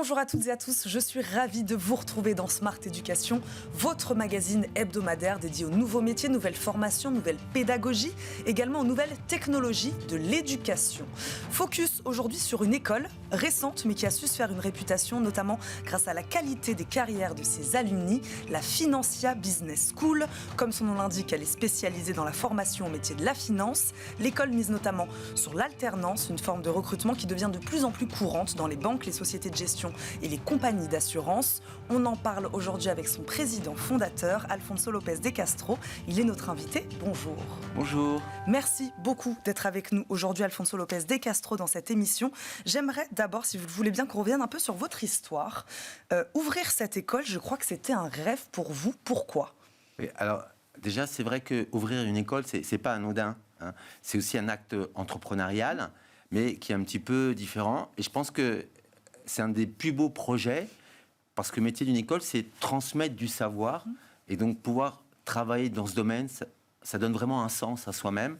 Bonjour à toutes et à tous, je suis ravie de vous retrouver dans Smart Éducation, votre magazine hebdomadaire dédié aux nouveaux métiers, nouvelles formations, nouvelles pédagogies, également aux nouvelles technologies de l'éducation. Focus aujourd'hui sur une école récente mais qui a su se faire une réputation, notamment grâce à la qualité des carrières de ses alumni, la Financia Business School. Comme son nom l'indique, elle est spécialisée dans la formation au métier de la finance. L'école mise notamment sur l'alternance, une forme de recrutement qui devient de plus en plus courante dans les banques, les sociétés de gestion et les compagnies d'assurance. On en parle aujourd'hui avec son président fondateur, Alfonso Lopez de Castro. Il est notre invité. Bonjour. Bonjour. Merci beaucoup d'être avec nous aujourd'hui, Alfonso Lopez de Castro, dans cette émission. J'aimerais d'abord, si vous le voulez bien, qu'on revienne un peu sur votre histoire. Ouvrir cette école, je crois que c'était un rêve pour vous. Pourquoi ? Oui, alors, déjà, c'est vrai qu'ouvrir une école, c'est pas anodin. Hein. C'est aussi un acte entrepreneurial, mais qui est un petit peu différent. Et je pense que c'est un des plus beaux projets, parce que le métier d'une école, c'est transmettre du savoir, et donc pouvoir travailler dans ce domaine, ça donne vraiment un sens à soi-même.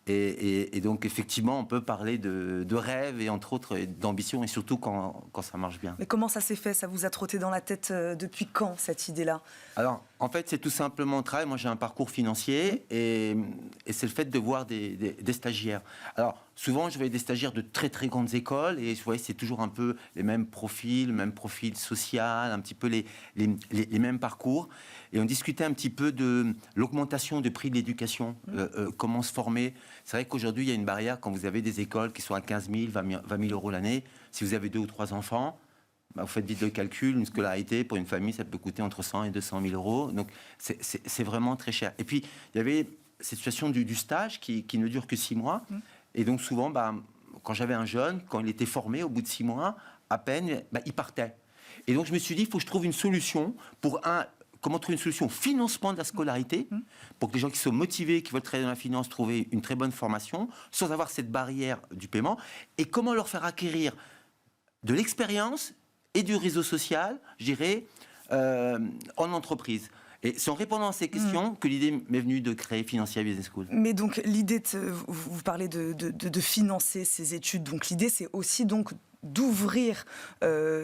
Et donc, effectivement, on peut parler de rêve et, entre autres, d'ambition, et surtout quand ça marche bien. Mais comment ça s'est fait ? Ça vous a trotté dans la tête depuis quand, cette idée-là ? Alors, en fait, c'est tout simplement le travail. Moi, j'ai un parcours financier, et c'est le fait de voir des stagiaires. Alors, souvent, je voyais des stagiaires de très, très grandes écoles, et je voyais c'est toujours un peu les mêmes profils, social, un petit peu les mêmes parcours. Et on discutait un petit peu de l'augmentation du prix de l'éducation, comment se former. C'est vrai qu'aujourd'hui, il y a une barrière quand vous avez des écoles qui sont à 15 000, 20 000 euros l'année. Si vous avez 2 ou 3 enfants, vous faites vite le calcul, une scolarité pour une famille, ça peut coûter entre 100 et 200 000 euros. Donc, c'est vraiment très cher. Et puis, il y avait cette situation du stage qui ne dure que 6 mois. Et donc, souvent, quand j'avais un jeune, quand il était formé, au bout de 6 mois, à peine, il partait. Et donc, je me suis dit, il faut que je trouve une solution pour comment trouver une solution au financement de la scolarité, pour que les gens qui sont motivés, qui veulent travailler dans la finance, trouver une très bonne formation, sans avoir cette barrière du paiement, et comment leur faire acquérir de l'expérience et du réseau social, je dirais, en entreprise. Et c'est en répondant à ces questions que l'idée m'est venue de créer Financia Business School. Mais donc, l'idée, vous parlez de financer ces études, donc l'idée, c'est aussi donc d'ouvrir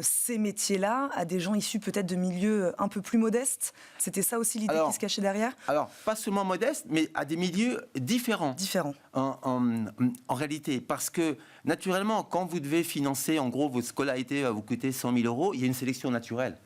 ces métiers-là à des gens issus peut-être de milieux un peu plus modestes. C'était ça aussi l'idée qui se cachait derrière ? Alors, pas seulement modestes, mais à des milieux différents. En réalité, parce que, naturellement, quand vous devez financer, en gros, votre scolarité va vous coûter 100 000 euros, il y a une sélection naturelle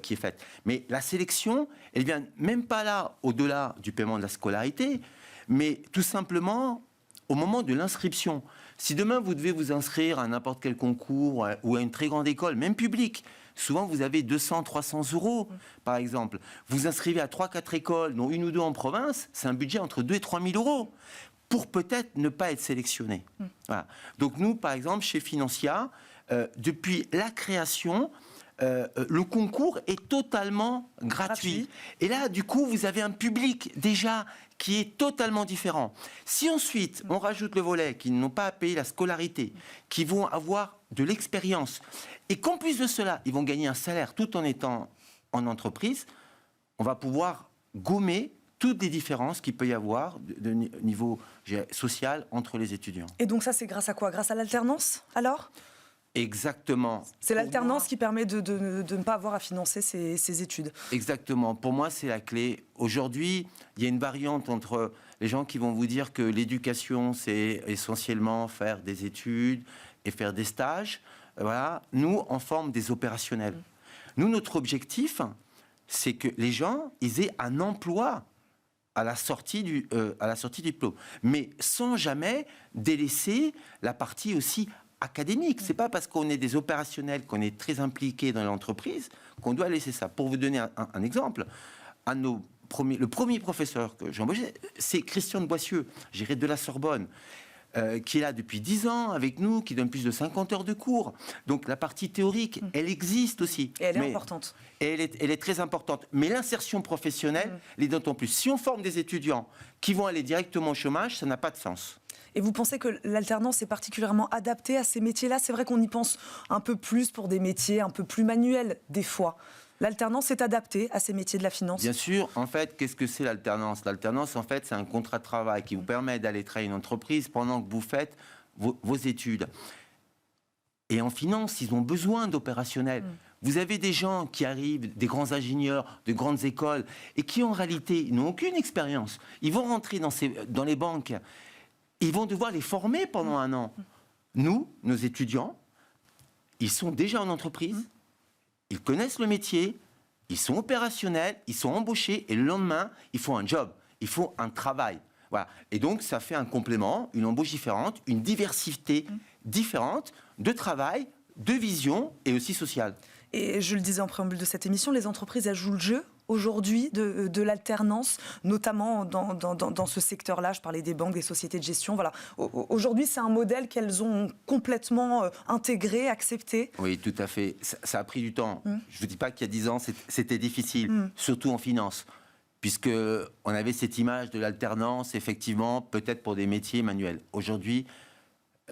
qui est faite. Mais la sélection, elle vient même pas là, au-delà du paiement de la scolarité, mais tout simplement au moment de l'inscription. Si demain vous devez vous inscrire à n'importe quel concours ou à une très grande école, même publique, souvent vous avez 200, 300 euros, par exemple. Vous inscrivez à 3-4 écoles, dont une ou deux en province, c'est un budget entre 2 et 3 000 euros pour peut-être ne pas être sélectionné. Voilà. Donc nous, par exemple, chez Financia, depuis la création, le concours est totalement gratuit. Et là, du coup, vous avez un public déjà qui est totalement différent. Si ensuite, on rajoute le volet qui n'ont pas à payer la scolarité, qui vont avoir de l'expérience, et qu'en plus de cela, ils vont gagner un salaire tout en étant en entreprise, on va pouvoir gommer toutes les différences qu'il peut y avoir de niveau social entre les étudiants. Et donc ça, c'est grâce à quoi ? Grâce à l'alternance, alors ? Exactement. C'est l'alternance qui permet de ne pas avoir à financer ces études. Exactement. Pour moi, c'est la clé. Aujourd'hui, il y a une variante entre les gens qui vont vous dire que l'éducation, c'est essentiellement faire des études et faire des stages. Voilà. Nous, on forme des opérationnels. Nous, notre objectif, c'est que les gens, ils aient un emploi à la sortie du diplôme, mais sans jamais délaisser la partie aussi académique. C'est pas parce qu'on est des opérationnels, qu'on est très impliqués dans l'entreprise, qu'on doit laisser ça. Pour vous donner un exemple, le premier professeur que j'ai embauché, c'est Christian de Boissieu, géré de la Sorbonne, qui est là depuis 10 ans avec nous, qui donne plus de 50 heures de cours. Donc la partie théorique, elle existe aussi. Et elle est importante. Et elle est très importante. Mais l'insertion professionnelle l'est d'autant plus. Si on forme des étudiants qui vont aller directement au chômage, ça n'a pas de sens. Et vous pensez que l'alternance est particulièrement adaptée à ces métiers-là ? C'est vrai qu'on y pense un peu plus pour des métiers un peu plus manuels, des fois. L'alternance est adaptée à ces métiers de la finance ? Bien sûr. En fait, qu'est-ce que c'est l'alternance ? L'alternance, en fait, c'est un contrat de travail qui vous permet d'aller travailler une entreprise pendant que vous faites vos études. Et en finance, ils ont besoin d'opérationnels. Vous avez des gens qui arrivent, des grands ingénieurs, de grandes écoles, et qui en réalité n'ont aucune expérience. Ils vont rentrer dans les banques, ils vont devoir les former pendant un an. Nous, nos étudiants, ils sont déjà en entreprise, ils connaissent le métier, ils sont opérationnels, ils sont embauchés, et le lendemain, ils font un job, ils font un travail. Voilà. Et donc, ça fait un complément, une embauche différente, une diversité différente de travail, de vision et aussi sociale. Et je le disais en préambule de cette émission, les entreprises, elles jouent le jeu aujourd'hui de l'alternance, notamment dans ce secteur-là. Je parlais des banques, des sociétés de gestion. Voilà. Aujourd'hui, c'est un modèle qu'elles ont complètement intégré, accepté. Oui, tout à fait. Ça a pris du temps. Je ne vous dis pas qu'il y a 10 ans, c'était difficile, surtout en finance, puisqu'on avait cette image de l'alternance, effectivement, peut-être pour des métiers manuels. Aujourd'hui,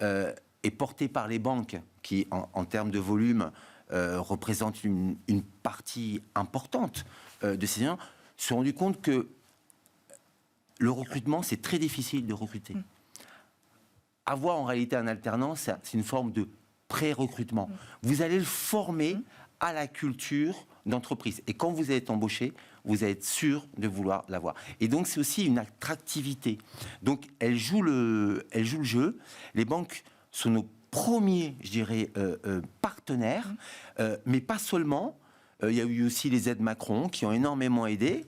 est portée par les banques qui, en termes de volume, représentent une partie importante de ces gens, se sont rendus compte que le recrutement, c'est très difficile de recruter. Avoir en réalité un alternant, c'est une forme de pré-recrutement. Vous allez le former à la culture d'entreprise. Et quand vous êtes embauché, vous allez être sûr de vouloir l'avoir. Et donc, c'est aussi une attractivité. Donc, elle joue le jeu. Les banques sont nos premiers, je dirais, partenaires, mais pas seulement. Il y a eu aussi les aides Macron qui ont énormément aidé.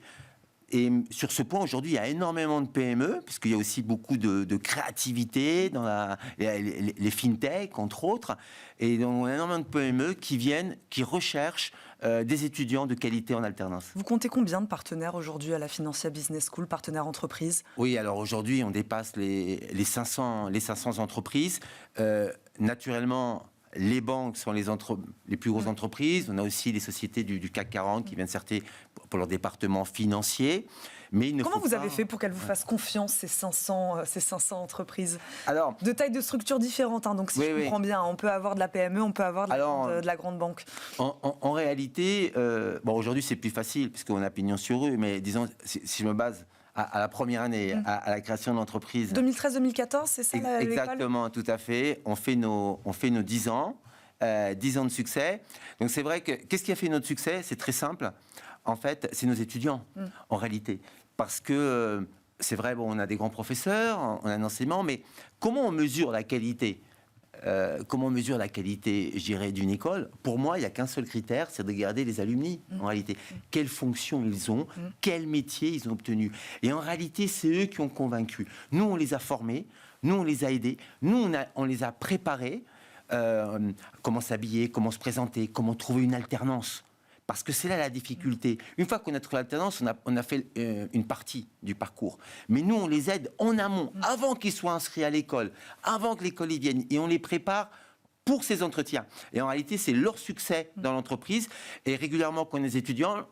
Et sur ce point, aujourd'hui, il y a énormément de PME, puisqu'il y a aussi beaucoup de créativité dans les fintech, entre autres. Et donc, on a énormément de PME qui recherchent des étudiants de qualité en alternance. Vous comptez combien de partenaires aujourd'hui à la Financia Business School, partenaires entreprises ? Oui, alors aujourd'hui, on dépasse les 500 entreprises. Naturellement, les banques sont les plus grosses entreprises. On a aussi les sociétés du CAC 40 qui viennent certes pour leur département financier. Mais comment vous avez fait pour qu'elles vous fassent confiance, ces 500 entreprises ? Alors, de tailles de structures différentes, hein, donc si je comprends bien, on peut avoir de la PME, on peut avoir de la grande banque. En réalité, aujourd'hui c'est plus facile puisqu'on a pignon sur rue, mais disons, si je me base à la première année, à la création de l'entreprise. 2013-2014, c'est ça l'école ? Exactement, tout à fait. On fait nos 10 ans, 10 ans de succès. Donc c'est vrai que, qu'est-ce qui a fait notre succès ? C'est très simple. En fait, c'est nos étudiants, en réalité. Parce que, c'est vrai, on a des grands professeurs, on a un enseignement, mais comment on mesure la qualité ? Comment on mesure la qualité, je dirais, d'une école ? Pour moi, il n'y a qu'un seul critère, c'est de regarder les alumni, en réalité. Quelles fonctions ils ont, quel métier ils ont obtenu. Et en réalité, c'est eux qui ont convaincu. Nous, on les a formés, nous, on les a aidés, nous, on les a préparés. Comment s'habiller, comment se présenter, comment trouver une alternance. Parce que c'est là la difficulté. Une fois qu'on a trouvé l'alternance, on a fait une partie du parcours. Mais nous, on les aide en amont, avant qu'ils soient inscrits à l'école, avant que l'école y vienne. Et on les prépare pour ces entretiens. Et en réalité, c'est leur succès dans l'entreprise. Et régulièrement, quand on est étudiants,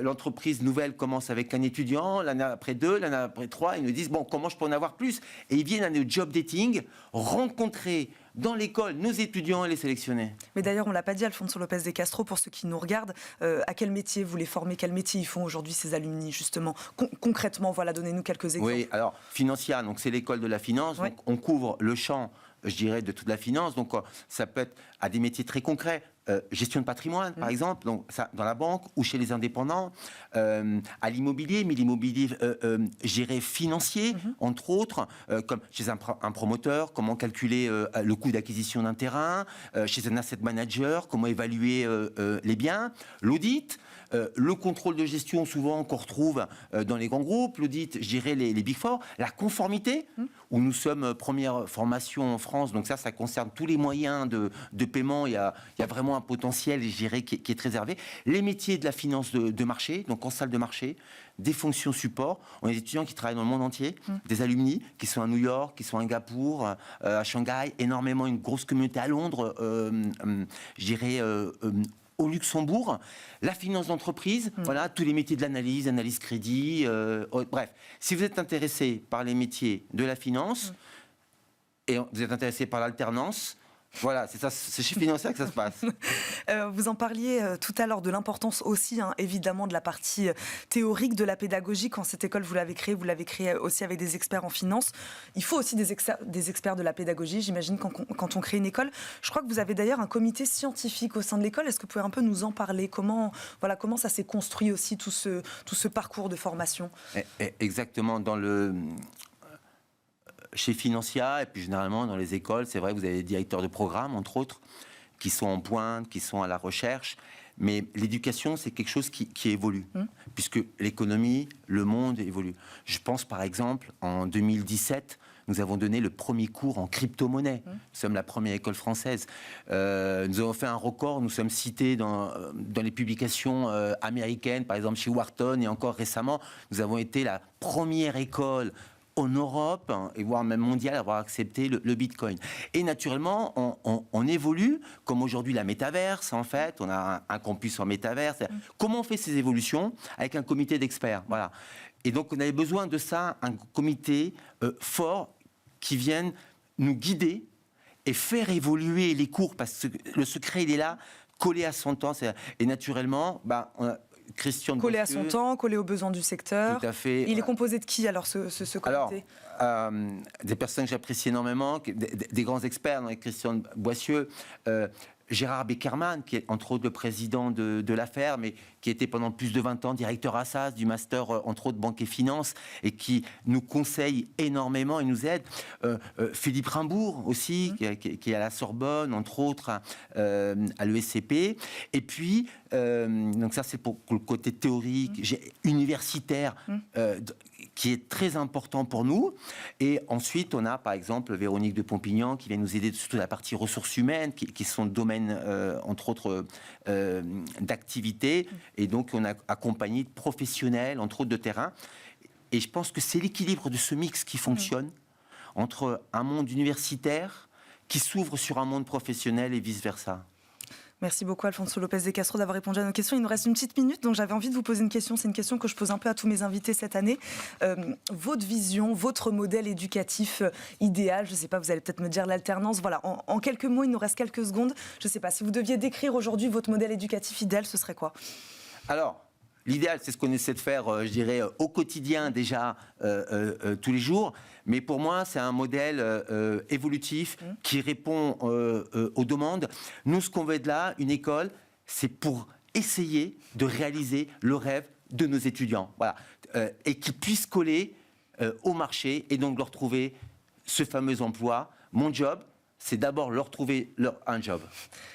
l'entreprise nouvelle commence avec un étudiant, l'année après 2, l'année après 3, ils nous disent, comment je peux en avoir plus ? Et ils viennent à nos job dating, rencontrer dans l'école nos étudiants et les sélectionner. Mais d'ailleurs, on ne l'a pas dit, Alfonso Lopez de Castro, pour ceux qui nous regardent, à quel métier vous les formez ? Quel métier ils font aujourd'hui, ces alumni, justement ? Concrètement, voilà, donnez-nous quelques exemples. Oui, alors, Financia, donc c'est l'école de la finance, donc on couvre le champ, je dirais, de toute la finance. Donc, ça peut être à des métiers très concrets. Gestion de patrimoine, par exemple, donc ça, dans la banque ou chez les indépendants, à l'immobilier, mais l'immobilier géré financier, entre autres, comme chez un promoteur, comment calculer le coût d'acquisition d'un terrain, chez un asset manager, comment évaluer les biens, l'audit, le contrôle de gestion, souvent qu'on retrouve dans les grands groupes, l'audit, je dirais les Big Four, la conformité, où nous sommes première formation en France, donc ça concerne tous les moyens de paiement, il y a vraiment un potentiel, je dirais, qui est très élevé. Les métiers de la finance de marché, donc en salle de marché, des fonctions support. On a des étudiants qui travaillent dans le monde entier, des alumni qui sont à New York, qui sont à Singapour, à Shanghai, énormément, une grosse communauté à Londres, je dirais, au Luxembourg. La finance d'entreprise, voilà, tous les métiers de l'analyse, analyse crédit, bref. Si vous êtes intéressé par les métiers de la finance, et vous êtes intéressé par l'alternance, Voilà, c'est ça, c'est chez Financia que ça se passe. Vous en parliez tout à l'heure de l'importance aussi, évidemment, de la partie théorique de la pédagogie. Quand cette école, vous l'avez créée aussi avec des experts en finance. Il faut aussi des experts de la pédagogie, j'imagine, quand on crée une école. Je crois que vous avez d'ailleurs un comité scientifique au sein de l'école. Est-ce que vous pouvez un peu nous en parler ? Comment ça s'est construit aussi, tout ce parcours de formation ? Exactement, chez Financia et puis généralement dans les écoles, c'est vrai que vous avez des directeurs de programme, entre autres, qui sont en pointe, qui sont à la recherche. Mais l'éducation, c'est quelque chose qui évolue, puisque l'économie, le monde évolue. Je pense par exemple, en 2017, nous avons donné le premier cours en crypto-monnaie. Nous sommes la première école française. Nous avons fait un record, nous sommes cités dans les publications américaines, par exemple chez Wharton, et encore récemment, nous avons été la première école en Europe, et voire même mondiale, à avoir accepté le Bitcoin. Et naturellement, on évolue, comme aujourd'hui la métaverse, en fait. On a un campus en métaverse. Comment on fait ces évolutions avec un comité d'experts ? Voilà. Et donc, on avait besoin de ça, un comité fort qui vienne nous guider et faire évoluer les cours, parce que le secret, il est là, collé à son temps. Et naturellement, on a Christian collé Boissieu, à son temps, collé aux besoins du secteur. Tout à fait. Il est composé de qui alors ce comité ? Alors, des personnes que j'apprécie énormément, des grands experts, donc Christian Boissieu, Gérard Beckerman, qui est entre autres le président de l'affaire, mais qui était pendant plus de 20 ans directeur Assas du master, entre autres, banque et finance, et qui nous conseille énormément et nous aide. Philippe Rimbourg aussi, qui est à la Sorbonne, entre autres, à l'ESCP. Et puis, donc ça c'est pour le côté théorique, universitaire, qui est très important pour nous. Et ensuite, on a par exemple Véronique de Pompignan qui vient nous aider sur la partie ressources humaines, qui sont le domaine, entre autres, d'activité. Et donc, on a accompagné de professionnels, entre autres de terrain. Et je pense que c'est l'équilibre de ce mix qui fonctionne entre un monde universitaire qui s'ouvre sur un monde professionnel et vice-versa. Merci beaucoup Alfonso Lopez de Castro d'avoir répondu à nos questions. Il nous reste une petite minute, donc j'avais envie de vous poser une question. C'est une question que je pose un peu à tous mes invités cette année. Votre vision, votre modèle éducatif idéal, je ne sais pas, vous allez peut-être me dire l'alternance. Voilà, en quelques mots, il nous reste quelques secondes. Je ne sais pas, si vous deviez décrire aujourd'hui votre modèle éducatif idéal, ce serait quoi ? Alors, l'idéal, c'est ce qu'on essaie de faire, je dirais, au quotidien déjà, tous les jours. Mais pour moi, c'est un modèle évolutif qui répond aux demandes. Nous, ce qu'on veut de là, une école, c'est pour essayer de réaliser le rêve de nos étudiants. Voilà. Et qu'ils puissent coller au marché et donc leur trouver ce fameux emploi. Mon job, c'est d'abord leur trouver un job.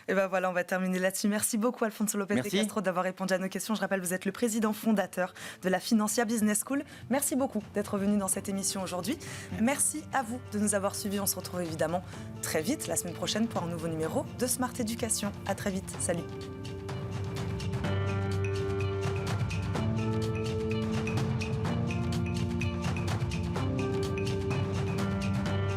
Et ben voilà, on va terminer là-dessus. Merci beaucoup Alfonso Lopez de Castro d'avoir répondu à nos questions. Je rappelle, vous êtes le président fondateur de la Financia Business School. Merci beaucoup d'être venu dans cette émission aujourd'hui. Merci à vous de nous avoir suivis. On se retrouve évidemment très vite la semaine prochaine pour un nouveau numéro de Smart Éducation. À très vite. Salut.